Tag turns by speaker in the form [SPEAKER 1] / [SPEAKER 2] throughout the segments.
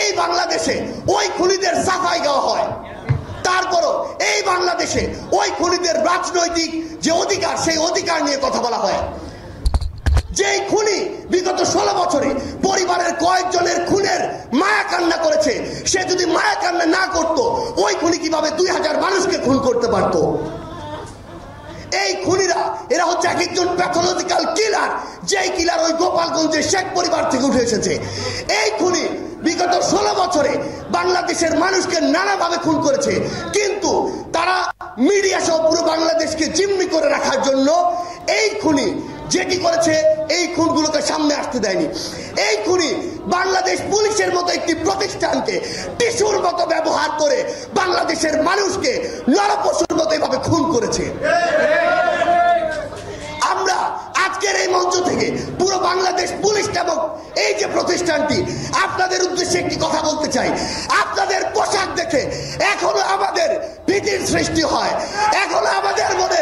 [SPEAKER 1] এই বাংলাদেশে ওই খুনিদের সাফাই গাওয়া হয়, তারপরও এই বাংলাদেশে ওই খুনিদের রাজনৈতিক যে অধিকার সেই অধিকার নিয়ে কথা বলা হয়। যেই খুনি বিগত 16 বছরে পরিবারের কয়েকজনের খুনের মায়া কান্না করেছে, সে যদি মায়া কান্না না করত ওই খুনি কিভাবে 2000 মানুষকে খুন করতে পারত? এই খুনিরা এরা হচ্ছে এক একজন প্যাথোলজিক্যাল কিলার, যেই কিলার ওই গোপালগঞ্জের শেখ পরিবার থেকে উঠে এসেছে। এই খুনি বিগত 16 বছরে বাংলাদেশের মানুষকে নানাভাবে খুন করেছে, কিন্তু তারা মিডিয়া সহ পুরো বাংলাদেশকে জিম্মি করে রাখার জন্য এই খুনি যেটি করেছে এই খুনগুলোকে সামনে আসতে দেয়নি। এই খুনি বাংলাদেশ পুলিশের মতো একটি প্রতিষ্ঠানকে টিস্যুর মতো ব্যবহার করে বাংলাদেশের মানুষকে নরপশুর মতো এভাবে খুন করেছে। আমরা আজকের এই মঞ্চ থেকে পুরো বাংলাদেশ পুলিশ নামক এই যে প্রতিষ্ঠানটি, আপনাদের উদ্দেশ্যে একটি কথা বলতে চাই। আপনাদের পোশাক দেখে এখনো আমাদের ভীতির সৃষ্টি হয়, এখনো আমাদের মনে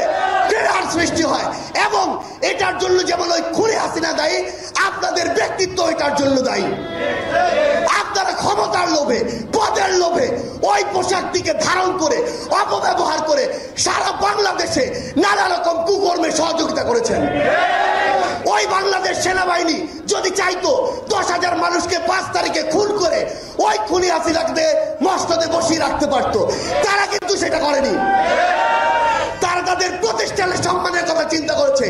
[SPEAKER 1] ঘৃণার সৃষ্টি হয়, এবং এটার জন্য যেমন ওই খুনি হাসিনা দায়ী, আপনাদের ব্যক্তিত্ব এটার জন্য দায়ী। আপনারা ক্ষমতার লোভে, পদের লোভে ওই পোশাকটিকে ধারণ করে অপব্যবহার করে সারা বাংলাদেশে নানা রকম কুকর্মে সহযোগিতা করেছেন। ওই বাংলাদেশ সেনাবাহিনী যদি চাইতো 10,000 মানুষকে 5 তারিখে খুন করে ওই খুনি হাসিনাকে মসনদে বসিয়ে রাখতে পারতো, তারা কিন্তু সেটা করেনি। তারা তাদের প্রতিষ্ঠানের সম্মানের কথা চিন্তা করেছে।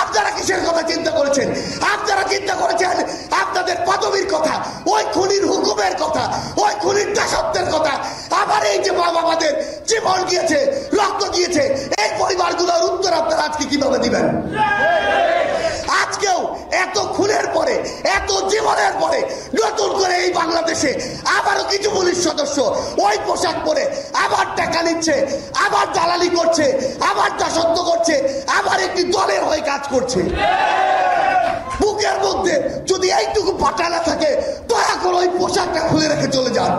[SPEAKER 1] আপনারা কিসের কথা চিন্তা করেছেন? আপনারা চিন্তা করেছেন আপনাদের পদবীর কথা, ওই খুনির হুকুমের কথা, ওই খুনির দাসত্বের কথা। আবার এই যে মা বাবাদের জীবন গিয়েছে, রক্ত গিয়েছে, এই পরিবারগুলোর উত্তর আপনারা আজকে কিভাবে দিবেন? আজকেও এত খুনের পরে, এত জীবনের পরে নতুন করে এই বাংলাদেশে আবারও কিছু পুলিশ সদস্য ওই পোশাক পরে আবার টাকা নিচ্ছে, আবার দালালি করছে, আবার দাসত্ব করছে, আবার একটি দলের হয়ে কাজ করছে। বুকের মধ্যে যদি এইটুকু পাটা না থাকে, দয়া করে ওই পোশাকটা খুলে রেখে চলে যান।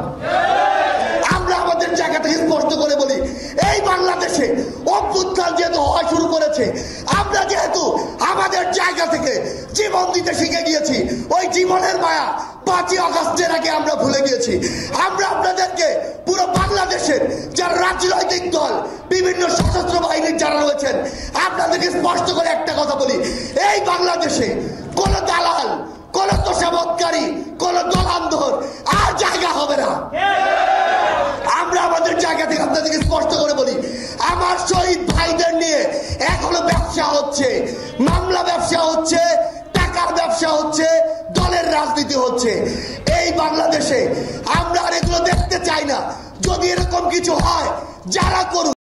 [SPEAKER 1] আমরা আমাদের জায়গা থেকে স্পষ্ট করে বলি, এই বাংলাদেশে অভ্যুত্থান যেহেতু হওয়া শুরু করেছে, আমরা যেহেতু আমাদের জায়গা থেকে জীবন দিতে শিখে গিয়েছি, ওই জীবনের মায়া 5ই আগস্টের আগে আমরা ভুলে গিয়েছি। আমরা আপনাদেরকে পুরো বাংলাদেশের যারা রাজনৈতিক দল, বিভিন্ন সশস্ত্র বাহিনীর যারা রয়েছেন, আপনাদেরকে স্পষ্ট করে একটা কথা বলি, এই বাংলাদেশে কোন দালাল, কোন তোষামতকারী, কোন দলান্ধর আর জায়গা হবে না। আমরা আমাদের জায়গা থেকে আপনাদেরকে স্পষ্ট করে বলি, আমার শহীদ ভাইদের নিয়ে এখনো ব্যবসা হচ্ছে, মামলা ব্যবসা হচ্ছে, টাকার ব্যবসা হচ্ছে, দলের রাজনীতি হচ্ছে। এই বাংলাদেশে আমরা আর এগুলো দেখতে চাই না। যদি এরকম কিছু হয়, যারা করুক